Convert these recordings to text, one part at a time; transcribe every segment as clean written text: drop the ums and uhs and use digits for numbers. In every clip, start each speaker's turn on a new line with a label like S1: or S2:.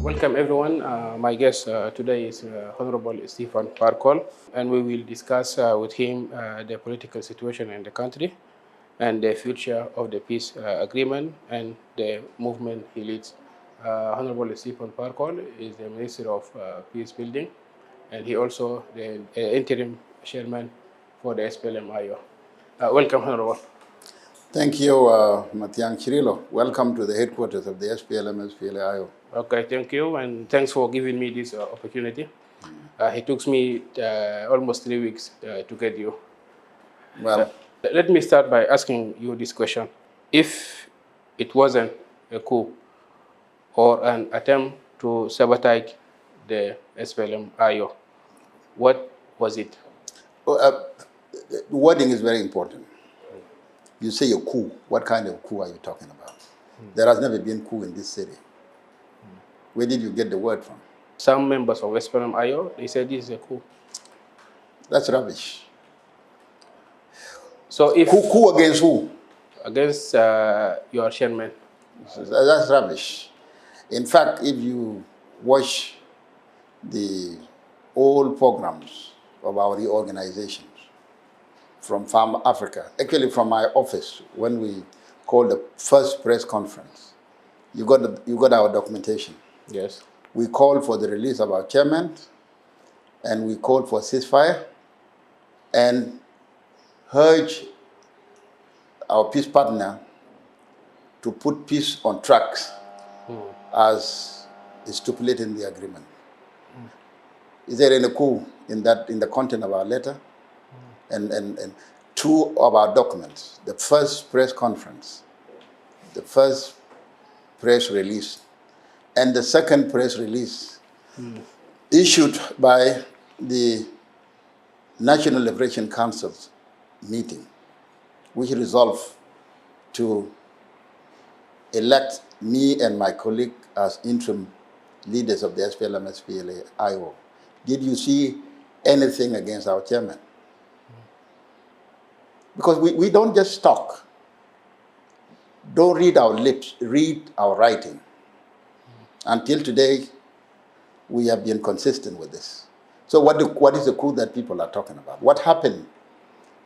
S1: Welcome everyone. My guest today is Honorable Stephen Parkol, and we will discuss with him the political situation in the country and the future of the peace agreement and the movement he leads. Honorable Stephen Parkol is the Minister of Peace Building, and he also the interim chairman for the SPLM-IO. Welcome, Honorable.
S2: Thank you, Matiang Chirilo. Welcome to the headquarters of the SPLM-SPLA-IO.
S1: Okay, thank you, and thanks for giving me this opportunity. It took me almost 3 weeks to get you.
S2: Well,
S1: Let me start by asking you this question. If it wasn't a coup or an attempt to sabotage the SPLM-IO, what was it?
S2: the wording is very important. You say a coup. What kind of coup are you talking about? There has never been coup in this city. Where did you get the word from?
S1: Some members of SPLM-IO, they said this is a coup.
S2: That's rubbish.
S1: So if
S2: Coup against who?
S1: against your chairman.
S2: That's rubbish. In fact, if you watch the old programs of our reorganizations from Farm Africa, actually from my office, when we called the first press conference, you got our documentation.
S1: Yes.
S2: We called for the release of our chairman, and we called for ceasefire, and urged our peace partner to put peace on tracks as stipulated in the agreement. Is there any coup in the content of our letter? And two of our documents, the first press conference, the first press release, and the second press release issued by the National Liberation Council's meeting, which resolved to elect me and my colleague as interim leaders of the SPLM-SPLA-IO. Did you see anything against our chairman? Because we don't just talk. Don't read our lips, read our writing. Until today, we have been consistent with this. So what is the coup that people are talking about? What happened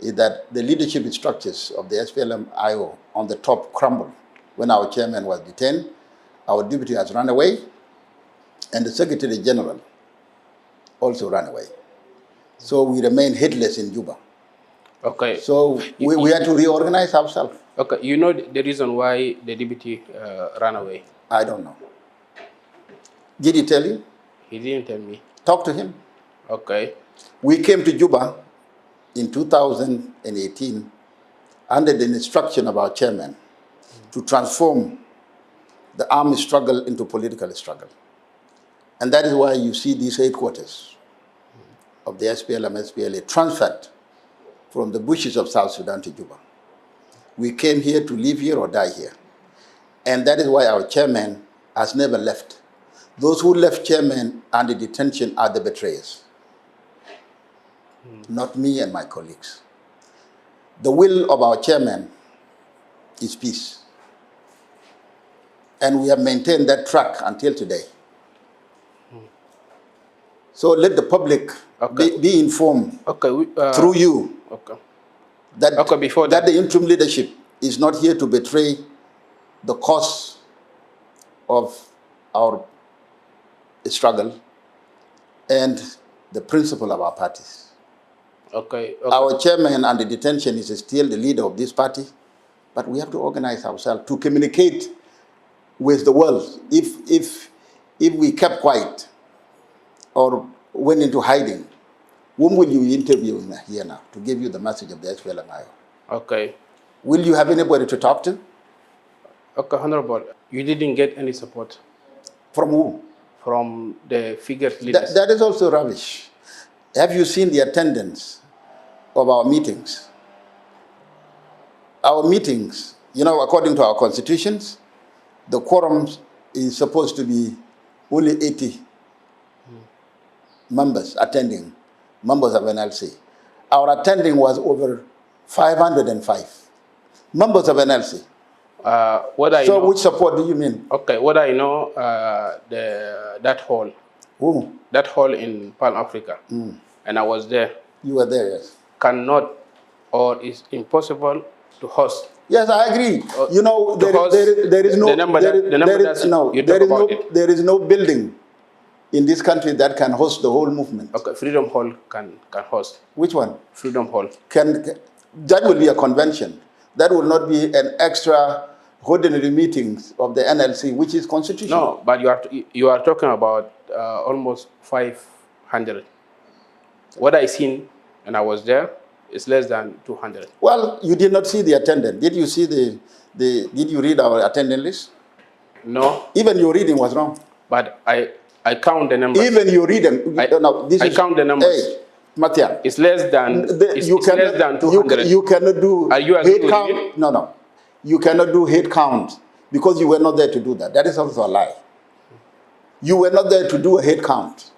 S2: is that the leadership structures of the SPLM-IO on the top crumbled when our chairman was detained, our deputy has run away, and the Secretary General also ran away. So we remain headless in Juba.
S1: Okay.
S2: So we had to reorganize ourselves.
S1: Okay, you know the reason why the deputy ran away?
S2: I don't know. Did he tell you?
S1: He didn't tell me.
S2: Talk to him.
S1: Okay.
S2: We came to Juba in 2018 under the instruction of our chairman to transform the armed struggle into political struggle. And that is why you see these headquarters of the SPLM-SPLA transferred from the bushes of South Sudan to Juba. We came here to live here or die here. And that is why our chairman has never left. Those who left chairman under detention are the betrayers. Not me and my colleagues. The will of our chairman is peace. And we have maintained that track until today. So let the public be informed through you that the interim leadership is not here to betray the cause of our struggle and the principle of our parties. Our chairman under detention is still the leader of this party, but we have to organize ourselves to communicate with the world. If we kept quiet or went into hiding, whom will you interview here now to give you the message of the SPLM-IO?
S1: Okay.
S2: Will you have anybody to talk to?
S1: Okay, Honorable, you didn't get any support.
S2: From who?
S1: From the figures leaders.
S2: That is also rubbish. Have you seen the attendance of our meetings? Our meetings, according to our constitutions, the quorum is supposed to be only 80 members attending, members of NLC. Our attending was over 505 members of NLC.
S1: What I
S2: So
S1: know,
S2: which support do you mean?
S1: okay, what I know, that hall
S2: Who?
S1: in Pan Africa, and I was there,
S2: You were there, yes.
S1: cannot or is impossible to host.
S2: Yes, I agree. You know,
S1: To host
S2: there is no
S1: the number that you talk about it.
S2: there is no building in this country that can host the whole movement.
S1: Okay, Freedom Hall can host.
S2: Which one?
S1: Freedom Hall.
S2: That will be a convention. That will not be an extra ordinary meetings of the NLC, which is constitutional.
S1: No, but you are talking about almost 500. What I seen and I was there is less than 200.
S2: Well, you did not see the attendance. Did you see did you read our attendance list?
S1: No.
S2: Even your reading was wrong.
S1: But I count the numbers.
S2: Even your reading.
S1: I count the numbers.
S2: Hey, Mathian.
S1: It's less than less than 200.
S2: You cannot do
S1: Are you agree with
S2: count.
S1: me?
S2: No. You cannot do hate count because you were not there to do that. That is also a lie. You were not there to do a hate count.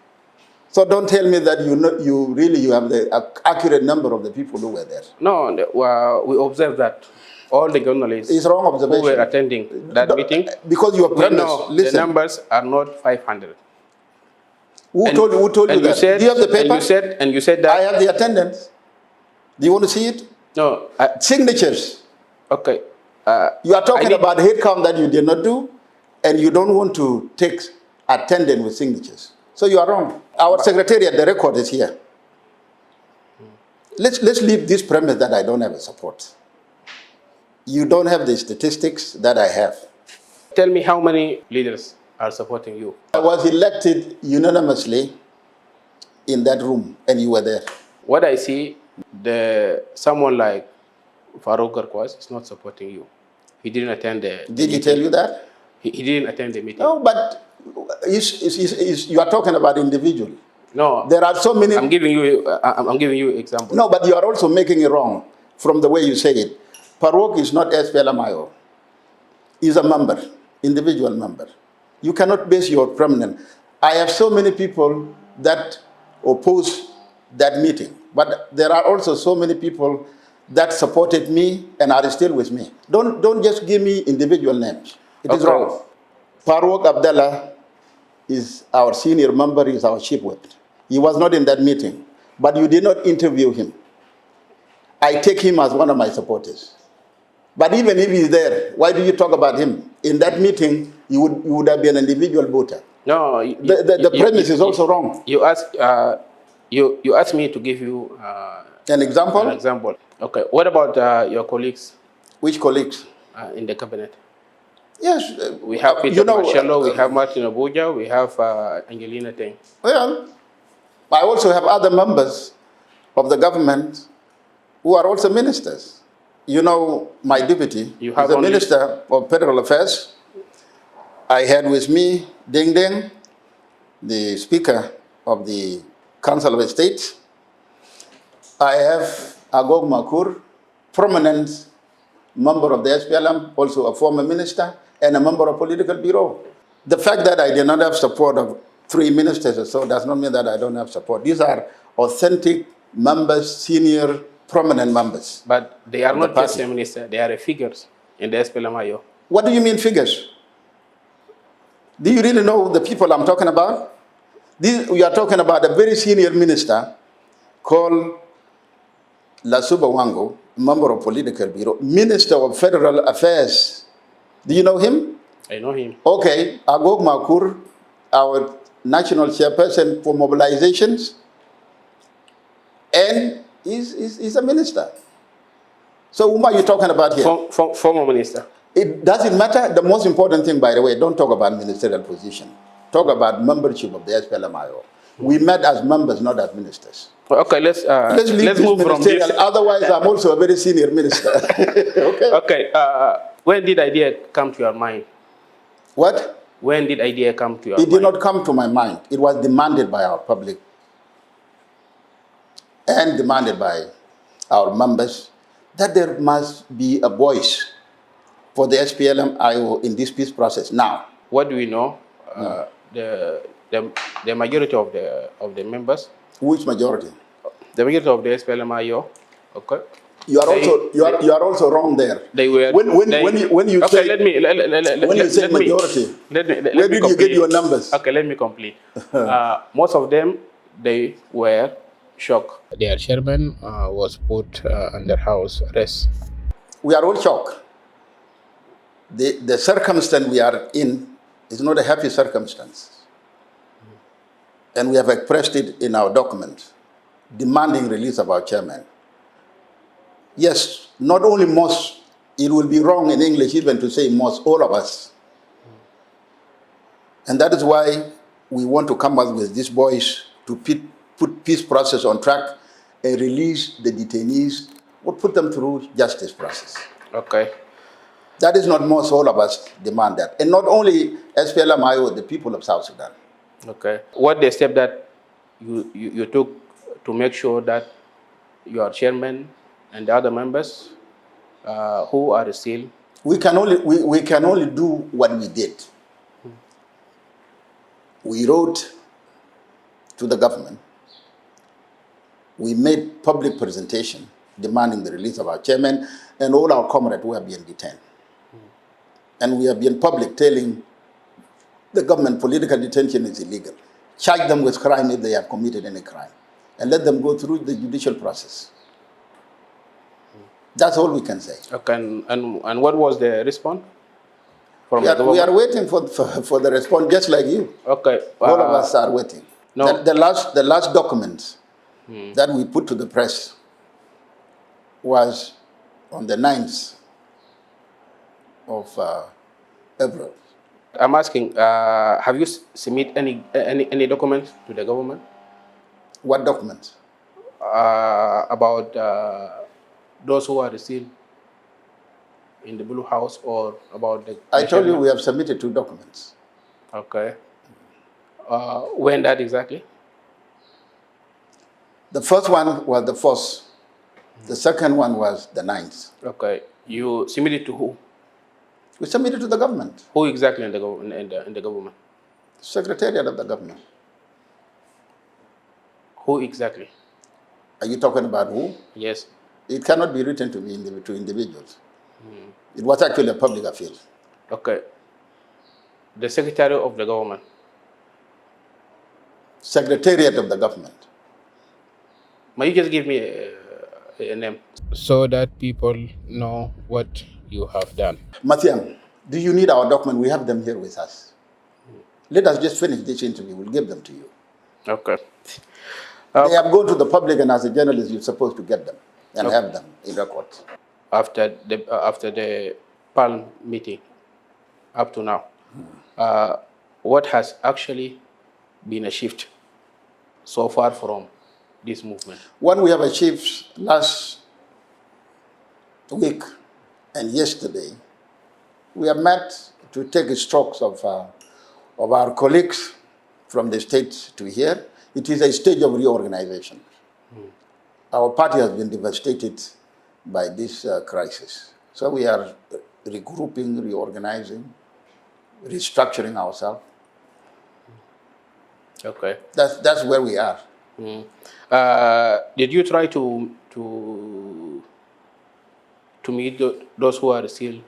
S2: So don't tell me that you have the accurate number of the people who were there.
S1: No, we observed that all the journalists
S2: It's wrong observation.
S1: who were attending that meeting.
S2: Because you are premise.
S1: No,
S2: Listen.
S1: the numbers are not 500.
S2: Who told you that?
S1: Said,
S2: do you have the paper?
S1: And you said that.
S2: I have the attendance. Do you want to see it?
S1: No.
S2: Signatures.
S1: Okay.
S2: You are talking about hate count that you did not do, and you don't want to take attendance with signatures. So you are wrong. Our secretariat, the record is here. Let's leave this premise that I don't have a support. You don't have the statistics that I have.
S1: Tell me how many leaders are supporting you.
S2: I was elected unanimously in that room, and you were there.
S1: What I see, someone like Farouk Garkwas is not supporting you. He didn't attend the
S2: Did
S1: meeting.
S2: he tell you that?
S1: He didn't attend the meeting.
S2: No, but you are talking about individual.
S1: No,
S2: there are so many.
S1: I'm giving you example.
S2: No, but you are also making it wrong from the way you say it. Farouk is not SPLMIO. He's a member, individual member. You cannot base your prominence. I have so many people that oppose that meeting, but there are also so many people that supported me and are still with me. Don't just give me individual names. It is wrong. Farouk Abdallah is our senior member, is our chief whip. He was not in that meeting, but you did not interview him. I take him as one of my supporters. But even if he's there, why do you talk about him? In that meeting, you would have been an individual voter.
S1: No,
S2: the premise is also wrong.
S1: You asked me to give you
S2: an example.
S1: An example. Okay. What about your colleagues?
S2: Which colleagues?
S1: In the cabinet.
S2: Yes.
S1: We have Peter Marcello, we have Martin Abuja, we have Angelina Teng.
S2: Well, I also have other members of the government who are also ministers. You know, my deputy is the Minister of Federal Affairs. I had with me Deng Deng, the Speaker of the Council of State. I have Agog Makur, prominent member of the SPLM, also a former minister, and a member of political bureau. The fact that I did not have support of 3 ministers or so does not mean that I don't have support. These are authentic members, senior, prominent members.
S1: But they are not just a minister, they are figures in the SPLM-IO.
S2: What do you mean figures? Do you really know the people I'm talking about? We are talking about a very senior minister called Lasuba Wango, member of political bureau, Minister of Federal Affairs. Do you know him?
S1: I know him.
S2: Okay, Agog Makur, our national chairperson for mobilizations, and he's a minister. So whom are you talking about here?
S1: Former minister.
S2: It doesn't matter. The most important thing, by the way, don't talk about ministerial position. Talk about membership of the SPLM-IO. We met as members, not as ministers.
S1: Okay, let's move from this.
S2: Otherwise, I'm also a very senior minister. Okay.
S1: Okay. When did idea come to your mind?
S2: What?
S1: When did idea come to your mind?
S2: It did not come to my mind. It was demanded by our public and demanded by our members that there must be a voice for the SPLM-IO in this peace process now.
S1: What do we know? The majority of the members.
S2: Which majority?
S1: The majority of the SPLM-IO, okay,
S2: You are
S1: They,
S2: also you are also wrong there.
S1: they were
S2: When you
S1: okay.
S2: say when you say
S1: Let me
S2: majority,
S1: let
S2: where
S1: me
S2: did you get
S1: complete.
S2: your numbers?
S1: Okay, let me complete. Most of them they were shocked. Their chairman was put under house arrest.
S2: We are all shocked. The circumstance we are in is not a happy circumstance, and we have expressed it in our document, demanding release of our chairman. Yes, not only most, it will be wrong in English even to say most, all of us. And that is why we want to come up with these boys to put peace process on track and release the detainees or put them through justice process.
S1: Okay.
S2: That is not most, all of us demand that. And not only SPLMIO, the people of South Sudan.
S1: Okay. What the step that you took to make sure that your chairman and the other members who are still
S2: We can only do what we did. We wrote to the government. We made public presentation demanding the release of our chairman and all our comrades who have been detained. And we have been public telling the government political detention is illegal. Charge them with crime if they have committed any crime. And let them go through the judicial process. That's all we can say.
S1: okay. And what was the response from the
S2: We are
S1: government?
S2: waiting for the response, just like you.
S1: Okay.
S2: All of us are waiting.
S1: No.
S2: The last document that we put to the press was on the 9th of April.
S1: I'm asking, have you submit any documents to the government
S2: What document?
S1: about those who are still in the Blue House or about the?
S2: I told you we have submitted 2 documents.
S1: Okay. When that exactly?
S2: The first one was the 1st. The second one was the 9th.
S1: Okay. You submitted to who?
S2: We submitted to the government,
S1: Who exactly in the government?
S2: Secretariat of the government.
S1: Who exactly?
S2: Are you talking about who?
S1: Yes.
S2: It cannot be written to me to individuals. It was actually a public affair.
S1: Okay. The Secretary of the government.
S2: Secretariat of the government.
S1: May you just give me a name so that people know what you have done?
S2: Mathiang, do you need our document? We have them here with us. Let us just finish this interview. We'll give them to you.
S1: Okay.
S2: They have gone to the public, and as a journalist, you're supposed to get them and have them in record.
S1: After the Palm meeting, up to now, what has actually been achieved so far from this movement?
S2: What we have achieved last week and yesterday, we have met to take strokes of our colleagues from the state to here. It is a stage of reorganization. Our party has been devastated by this crisis. So we are regrouping, reorganizing, restructuring ourselves.
S1: Okay.
S2: That's where we are.
S1: Did you try to meet those who are still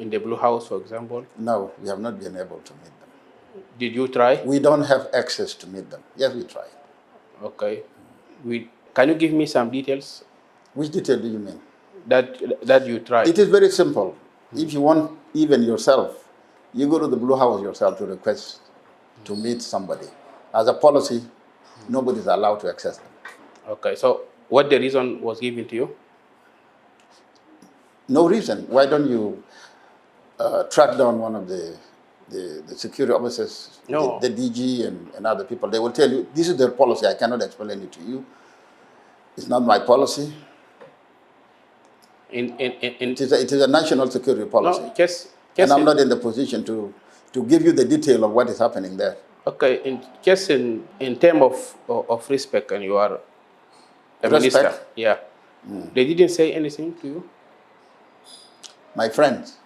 S1: in the Blue House, for example?
S2: No, we have not been able to meet them.
S1: Did you try?
S2: We don't have access to meet them. Yes, we tried.
S1: Okay. Can you give me some details
S2: Which detail do you mean?
S1: that you tried?
S2: It is very simple. If you want, even yourself, you go to the Blue House yourself to request to meet somebody. As a policy, nobody is allowed to access them.
S1: Okay. So what the reason was given to you?
S2: No reason. Why don't you track down one of the security officers,
S1: No.
S2: the DG and other people? They will tell you, this is their policy. I cannot explain it to you. It's not my policy. It is a national security policy.
S1: No,
S2: and I'm not in the position to give you the detail of what is happening there.
S1: Okay, in terms of respect, and you are a minister, yeah. They didn't say anything to you?
S2: My friends,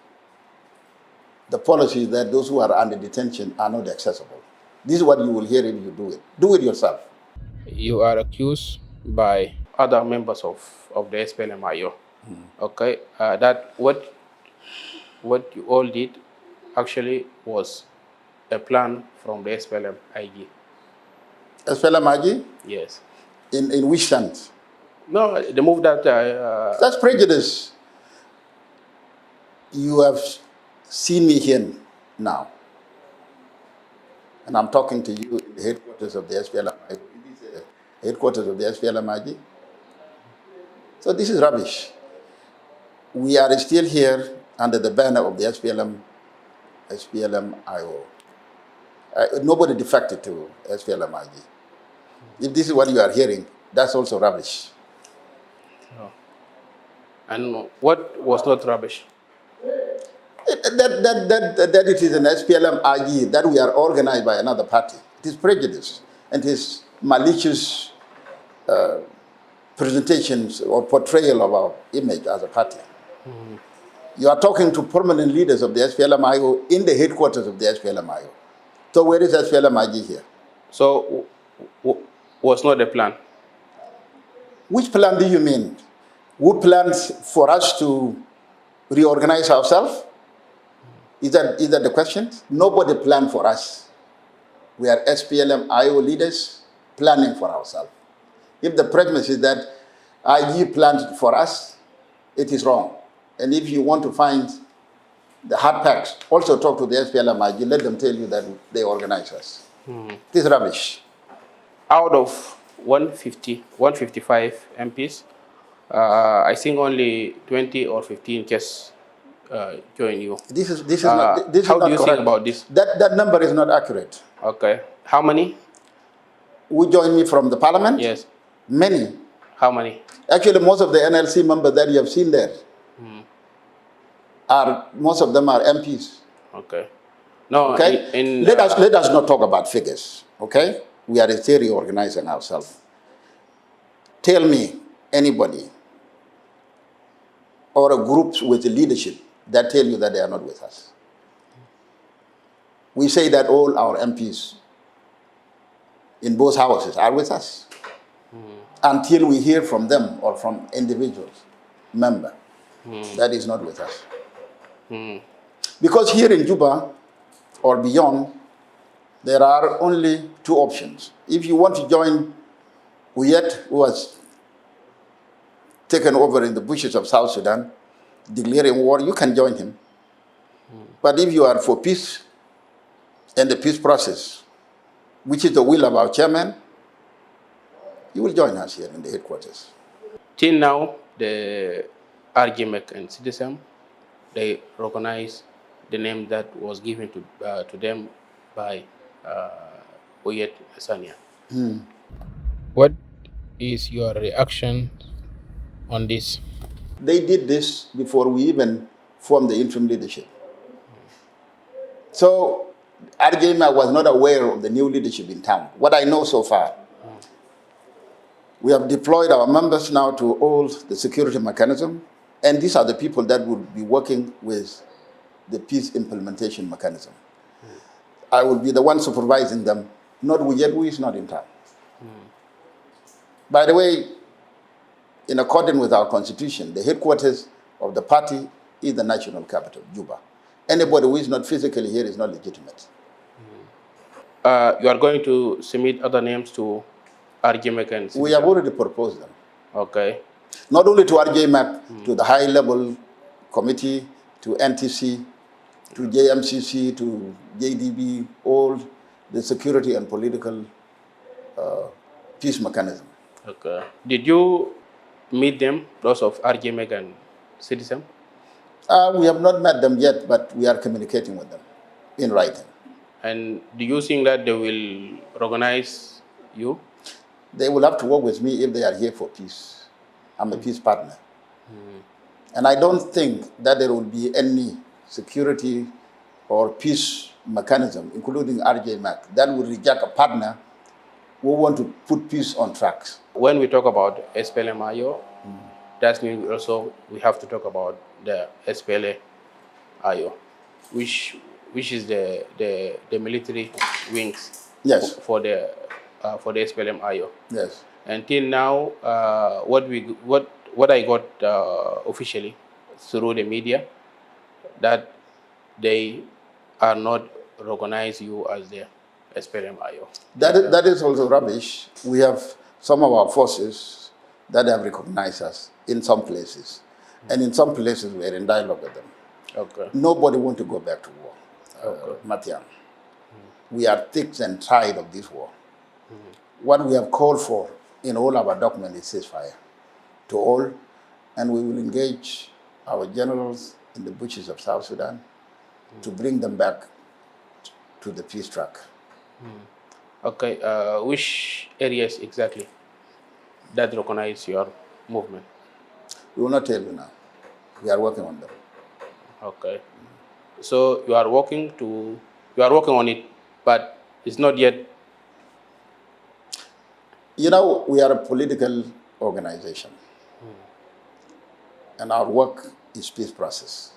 S2: the policy is that those who are under detention are not accessible. This is what you will hear if you do it. Do it yourself.
S1: You are accused by other members of the SPLM-IO. Okay, that what you all did actually was a plan from the SPLM-IG.
S2: SPLM-IG?
S1: Yes.
S2: In which sense?
S1: No, the move that...
S2: That's prejudice. You have seen me here now, and I'm talking to you in the headquarters of the SPLM-IG. Headquarters of the SPLM-IG. So this is rubbish. We are still here under the banner of the SPLM-IO. Nobody defected to SPLM-IG. If this is what you are hearing, that's also rubbish.
S1: Oh. And what was not rubbish?
S2: That it is an SPLM-IG, that we are organized by another party. It is prejudice, and it is malicious presentations or portrayal of our image as a party. You are talking to permanent leaders of the SPLM-IO in the headquarters of the SPLM-IO. So where is SPLM-IG here?
S1: So was not the plan?
S2: Which plan do you mean? Who plans for us to reorganize ourselves? Is that the question? Nobody planned for us. We are SPLM-IO leaders planning for ourselves. If the premise is that IG planned for us, it is wrong. And if you want to find the hard facts, also talk to the SPLM-IG, let them tell you that they organize us. This is rubbish.
S1: Out of 155 MPs, I think only 20 or 15 just join you.
S2: This is not this
S1: how
S2: is not
S1: do you
S2: correct.
S1: think about this?
S2: That number is not accurate.
S1: Okay. How many?
S2: Who joined me from the parliament?
S1: Yes.
S2: Many.
S1: How many?
S2: Actually, most of the NLC members that you have seen there most of them are MPs.
S1: Okay. No.
S2: Okay. Let us not talk about figures. Okay. We are still reorganizing ourselves. Tell me anybody or a group with leadership that tell you that they are not with us. We say that all our MPs in both houses are with us until we hear from them or from individuals, member, that is not with us. Because here in Juba or beyond, there are only two options. If you want to join Uyet, who was taken over in the bushes of South Sudan, declaring war, you can join him. But if you are for peace and the peace process, which is the will of our chairman, you will join us here in the headquarters.
S1: Till now, the RGMEC and Citizen, they recognize the name that was given to them by Oyet Sanya. What is your reaction on this?
S2: They did this before we even formed the interim leadership. So RGMA was not aware of the new leadership in town. What I know so far, we have deployed our members now to all the security mechanism, and these are the people that will be working with the peace implementation mechanism. I will be the one supervising them, not Uyet, who is not in town. By the way, in accordance with our constitution, the headquarters of the party is the national capital, Juba. Anybody who is not physically here is not legitimate.
S1: You are going to submit other names to RGMAC and Citizen?
S2: We have already proposed them.
S1: Okay.
S2: Not only to RGMAC, to the high-level committee, to NTC, to JMCC, to JDB, all the security and political peace mechanism.
S1: Okay. Did you meet them, those of RGMAC and Citizen?
S2: We have not met them yet, but we are communicating with them in writing.
S1: And do you think that they will recognize you?
S2: They will have to work with me if they are here for peace. I'm a peace partner. And I don't think that there will be any security or peace mechanism, including RJMAC, that will reject a partner who want to put peace on tracks.
S1: When we talk about SPLM-IO, that means also we have to talk about the SPLA-IO, which is the military wings.
S2: Yes.
S1: For the SPLM-IO.
S2: Yes.
S1: Until now, what I got officially through the media, that they are not recognize you as the SPLM-IO.
S2: That is also rubbish. We have some of our forces that have recognized us in some places. And in some places, we're in dialogue with them.
S1: Okay.
S2: Nobody wants to go back to war,
S1: Okay.
S2: Matiang. We are thick and tired of this war. What we have called for in all our documents is ceasefire to all, and we will engage our generals in the bushes of South Sudan to bring them back to the peace track.
S1: Okay. Which areas exactly that recognize your movement?
S2: We will not tell you now. We are working on them.
S1: Okay. So you are working on it, but it's not yet.
S2: You know, we are a political organization, and our work is peace process.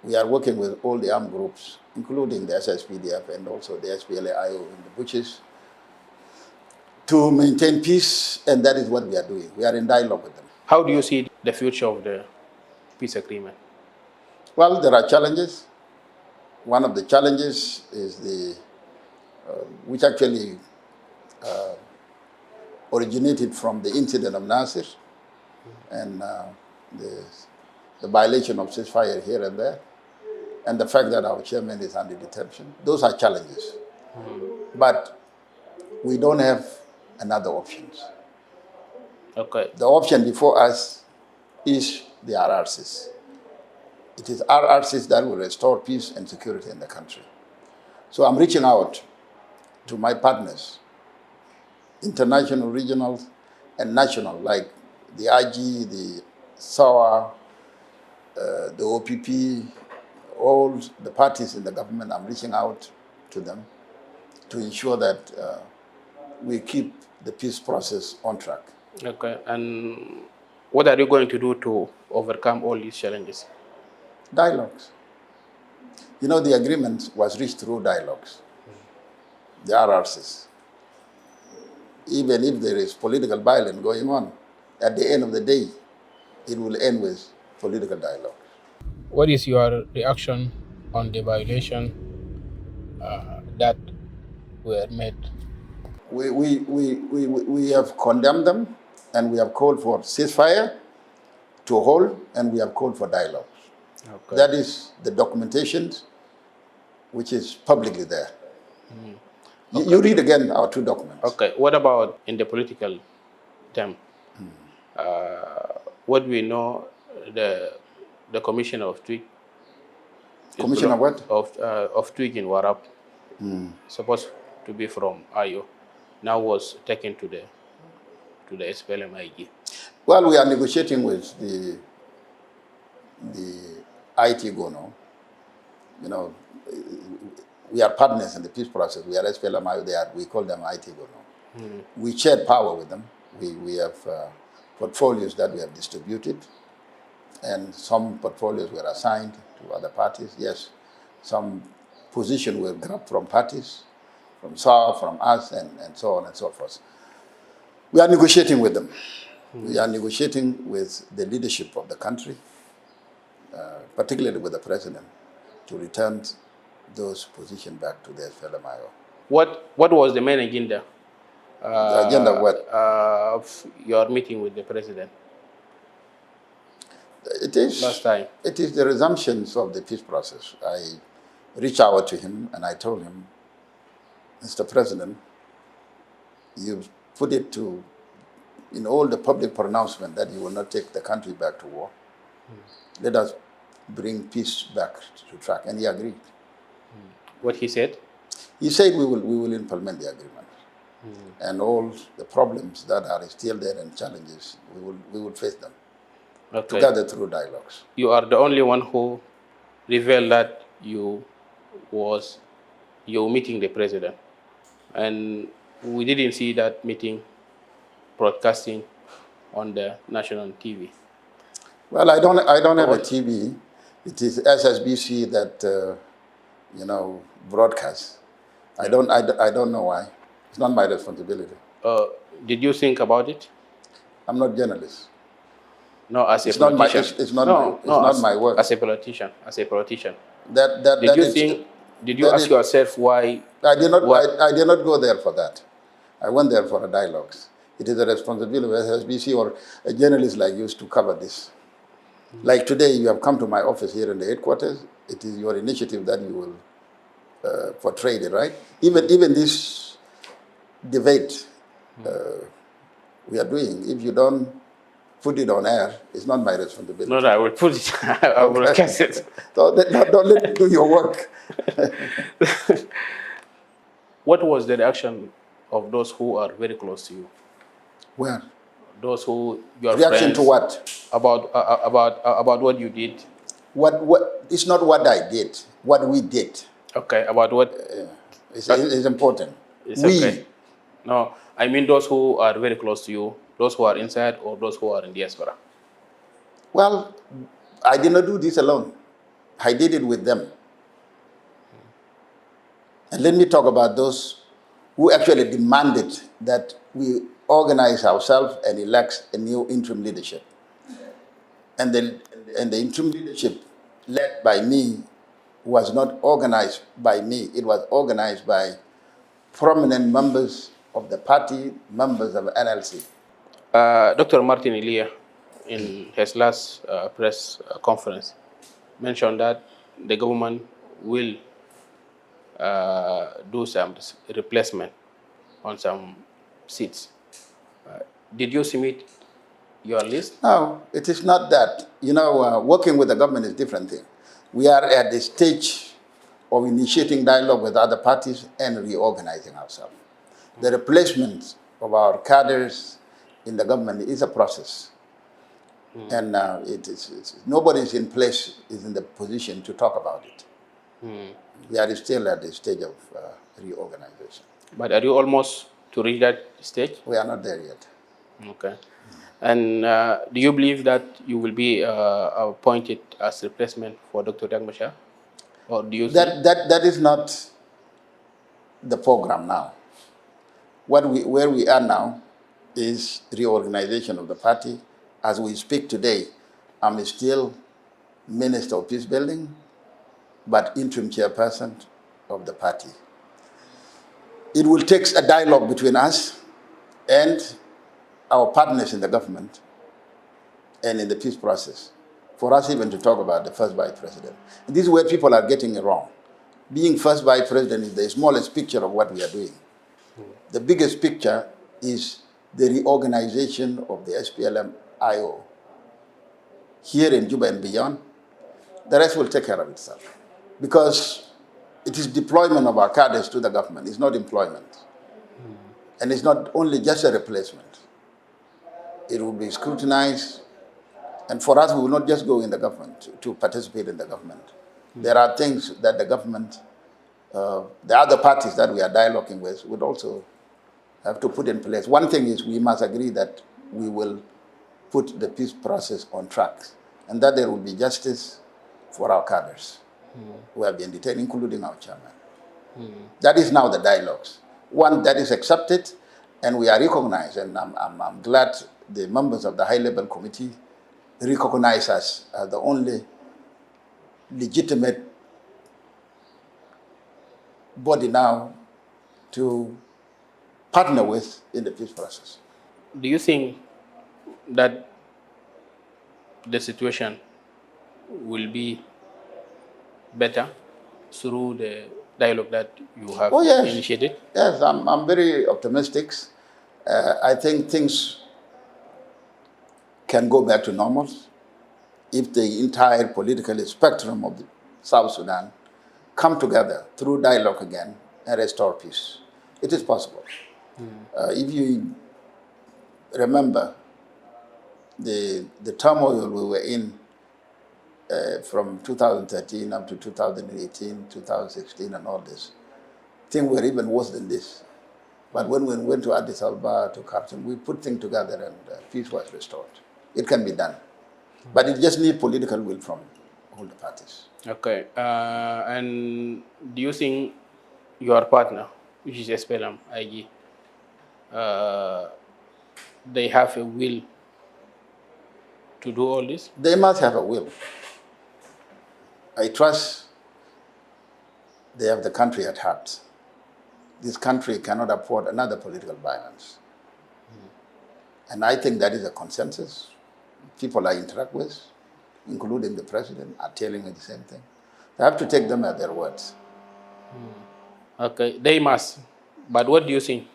S2: We are working with all the armed groups, including the SSPDF and also the SPLA-IO in the bushes, to maintain peace, and that is what we are doing. We are in dialogue with them.
S1: How do you see the future of the peace agreement?
S2: Well, there are challenges. One of the challenges is which actually originated from the incident of Nasir and the violation of ceasefire here and there, and the fact that our chairman is under detention. Those are challenges. But we don't have another options.
S1: Okay.
S2: The option before us is the RRCs. It is RRCs that will restore peace and security in the country. So I'm reaching out to my partners, international, regional, and national, like the IG, the SAWA, the OPP, all the parties in the government. I'm reaching out to them to ensure that we keep the peace process on track.
S1: Okay. And what are you going to do to overcome all these challenges?
S2: Dialogues. You know, the agreement was reached through dialogues, the RRCs. Even if there is political violence going on, at the end of the day, it will end with political dialogue.
S1: What is your reaction on the violation that were made?
S2: We have condemned them, and we have called for ceasefire to hold, and we have called for dialogue.
S1: Okay.
S2: That is the documentation which is publicly there. Okay. You read again our two documents.
S1: Okay. What about in the political term? What we know, the commissioner of Twig.
S2: Commissioner what?
S1: Of Twig in Warap, supposed to be from IO, now was taken to the SPLM-IG.
S2: Well, we are negotiating with the IT Gono. You know, we are partners in the peace process. We are SPLM-IO. We call them IT Gono. We share power with them. We have portfolios that we have distributed, and some portfolios were assigned to other parties. Yes, some positions were grabbed from parties, from SAR, from us, and so on and so forth. We are negotiating with them. We are negotiating with the leadership of the country, particularly with the president, to return those positions back to the SPLM-IO.
S1: What was the main agenda?
S2: The agenda what?
S1: Of your meeting with the president?
S2: It is
S1: last time.
S2: It is the resumptions of the peace process. I reached out to him and I told him, Mr. President, you've put it in all the public pronouncement that you will not take the country back to war. Let us bring peace back to track. And he agreed.
S1: What he said?
S2: He said we will implement the agreement. And all the problems that are still there and challenges, we will face them.
S1: Okay.
S2: Together through dialogues.
S1: You are the only one who revealed that you meeting the president, and we didn't see that meeting broadcasting on the national TV.
S2: Well, I don't have a TV. It is SSBC that broadcasts. I don't know why. It's not my responsibility.
S1: Uh, did you think about it?
S2: I'm not journalist.
S1: No, as a
S2: It's not my.
S1: politician.
S2: It's
S1: No,
S2: not my work.
S1: as a politician. As a politician.
S2: That that
S1: Did
S2: that
S1: you
S2: is
S1: think? Did you
S2: that
S1: ask
S2: is.
S1: yourself why?
S2: I did not.
S1: What?
S2: I did not go there for that. I went there for a dialogues. It is a responsibility of SSBC or a journalist like you to cover this. Like today, you have come to my office here in the headquarters. It is your initiative that you will portray it, right? Even this debate we are doing, if you don't put it on air, it's not my
S1: No,
S2: responsibility.
S1: no, I will put it. I will
S2: Okay?
S1: catch it.
S2: So don't let me do your work.
S1: What was the reaction of those who are very close to you?
S2: Where?
S1: Those who your
S2: Reaction to
S1: friends
S2: what?
S1: about what you did?
S2: What? It's not what I did. What we did
S1: Okay, about what?
S2: is important.
S1: It's okay.
S2: We.
S1: No, I mean those who are very close to you, those who are inside or those who are in diaspora.
S2: Well, I did not do this alone. I did it with them. And let me talk about those who actually demanded that we organize ourselves and elect a new interim leadership. And the interim leadership led by me was not organized by me. It was organized by prominent members of the party, members of NLC.
S1: Dr. Martin Elia, in his last press conference, mentioned that the government will do some replacement on some seats. Did you submit your list?
S2: No, it is not that. Working with the government is a different thing. We are at the stage of initiating dialogue with other parties and reorganizing ourselves. The replacement of our cadres in the government is a process. And nobody is in place, is in the position to talk about it. We are still at the stage of reorganization.
S1: But are you almost to reach that stage?
S2: We are not there yet.
S1: Okay. And do you believe that you will be appointed as replacement for Dr. Dagmasha? Or do you think?
S2: That is not the program now. Where we are now is reorganization of the party. As we speak today, I'm still Minister of Peace Building, but interim chairperson of the party. It will take a dialogue between us and our partners in the government and in the peace process for us even to talk about the first vice president. And this is where people are getting it wrong. Being first vice president is the smallest picture of what we are doing. The biggest picture is the reorganization of the SPLM-IO here in Juba and beyond. The rest will take care of itself because it is deployment of our cadres to the government. It's not employment. And it's not only just a replacement. It will be scrutinized. And for us, we will not just go in the government to participate in the government. There are things that the government, the other parties that we are dialoguing with would also have to put in place. One thing is we must agree that we will put the peace process on track and that there will be justice for our cadres who have been detained, including our chairman. That is now the dialogues. One that is accepted and we are recognized, and I'm glad the members of the high-level committee recognize us as the only legitimate body now to partner with in the peace process.
S1: Do you think that the situation will be better through the dialogue that you have initiated?
S2: Yes, I'm very optimistic. I think things can go back to normal if the entire political spectrum of South Sudan come together through dialogue again and restore peace. It is possible. If you remember the turmoil we were in from 2013 up to 2018, 2016 and all this, things were even worse than this. But when we went to Addis Ababa, to Khartoum, we put things together and peace was restored. It can be done. But it just needs political will from all the parties.
S1: Okay. And do you think your partner, which is SPLM, IG, uh, they have a will to do all this?
S2: They must have a will. I trust they have the country at heart. This country cannot afford another political violence. And I think that is a consensus. People I interact with, including the president, are telling me the same thing. I have to take them at their words.
S1: Okay, they must. But what do you think?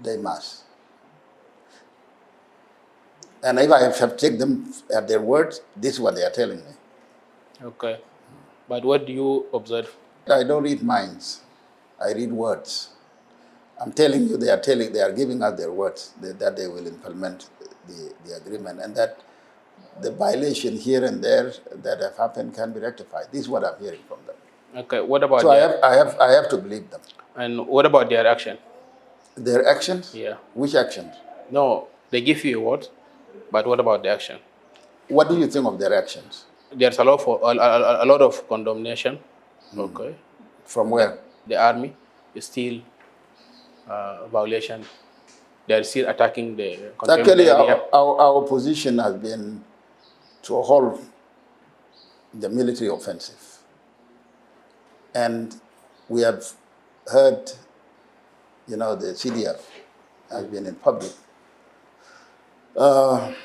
S2: They must. And if I have to take them at their words, this is what they are telling me.
S1: Okay. But what do you observe?
S2: I don't read minds. I read words. I'm telling you, they are giving us their words that they will implement the agreement, and that the violation here and there that have happened can be rectified. This is what I'm hearing from them.
S1: Okay, what about
S2: So I have to believe them.
S1: And what about their action?
S2: Their actions?
S1: Yeah.
S2: Which actions?
S1: No, they give you a word, but what about the action?
S2: What do you think of their actions?
S1: There's a lot of condemnation. Okay.
S2: From where?
S1: The army is still violation. They're still attacking the containment
S2: Actually,
S1: area.
S2: our position has been to halt the military offensive. And we have heard, the CDF has been in public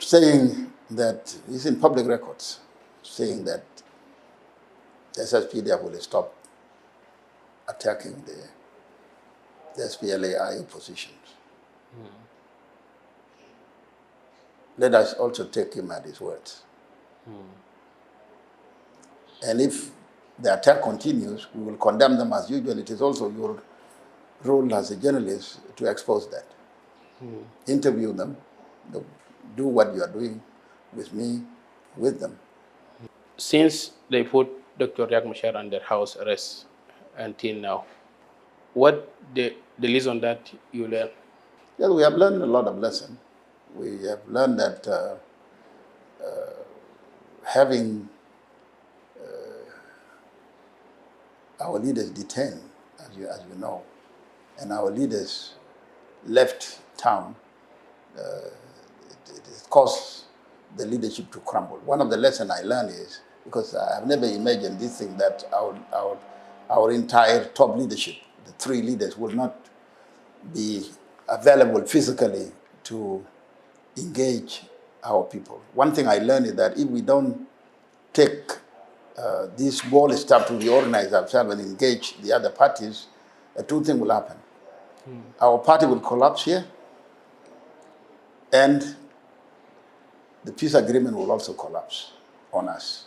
S2: saying that, it's in public records, saying that the SSPDF will stop attacking the SPLAI opposition. Let us also take him at his words. And if the attack continues, we will condemn them as usual. It is also your role as a journalist to expose that. Interview them, do what you are doing with me, with them.
S1: Since they put Dr. Riek Machar under house arrest until now, what the lesson that you learned?
S2: Yes, we have learned a lot of lessons. We have learned that having our leaders detained, as you know, and our leaders left town, it caused the leadership to crumble. One of the lessons I learned is, because I have never imagined this thing, that our entire top leadership, the three leaders, will not be available physically to engage our people. One thing I learned is that if we don't take this bold step to reorganize ourselves and engage the other parties, two things will happen. Our party will collapse here, and the peace agreement will also collapse on us.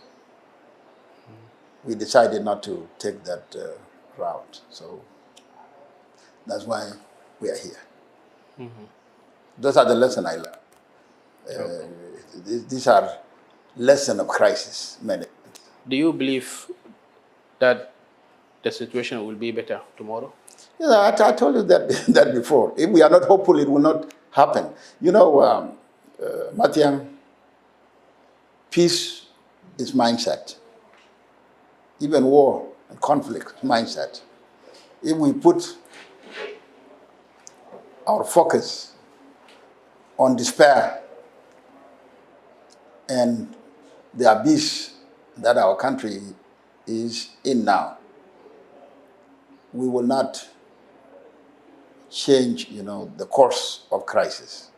S2: We decided not to take that route, so that's why we are here. Those are the lessons I learned. These are lessons of crisis management.
S1: Do you believe that the situation will be better tomorrow?
S2: Yeah, I told you that before. If we are not hopeful, it will not happen. Matiang, peace is mindset. Even war and conflict is mindset. If we put our focus on despair and the abyss that our country is in now, we will not change, the course of crisis.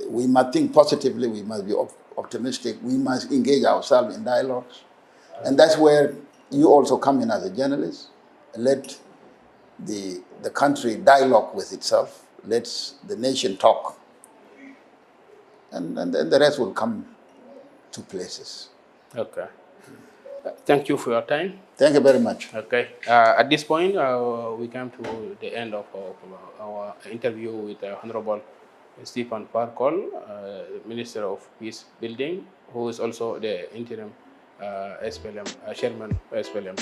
S2: We must think positively. We must be optimistic. We must engage ourselves in dialogues. And that's where you also come in as a journalist. Let the country dialogue with itself. Let the nation talk. And then the rest will come to places.
S1: Okay. Thank you for your time.
S2: Thank you very much.
S1: Okay. At this point, we come to the end of our interview with Honorable Stephen Parkol, Minister of Peace Building, who is also the interim SPLM, Chairman of SPLM.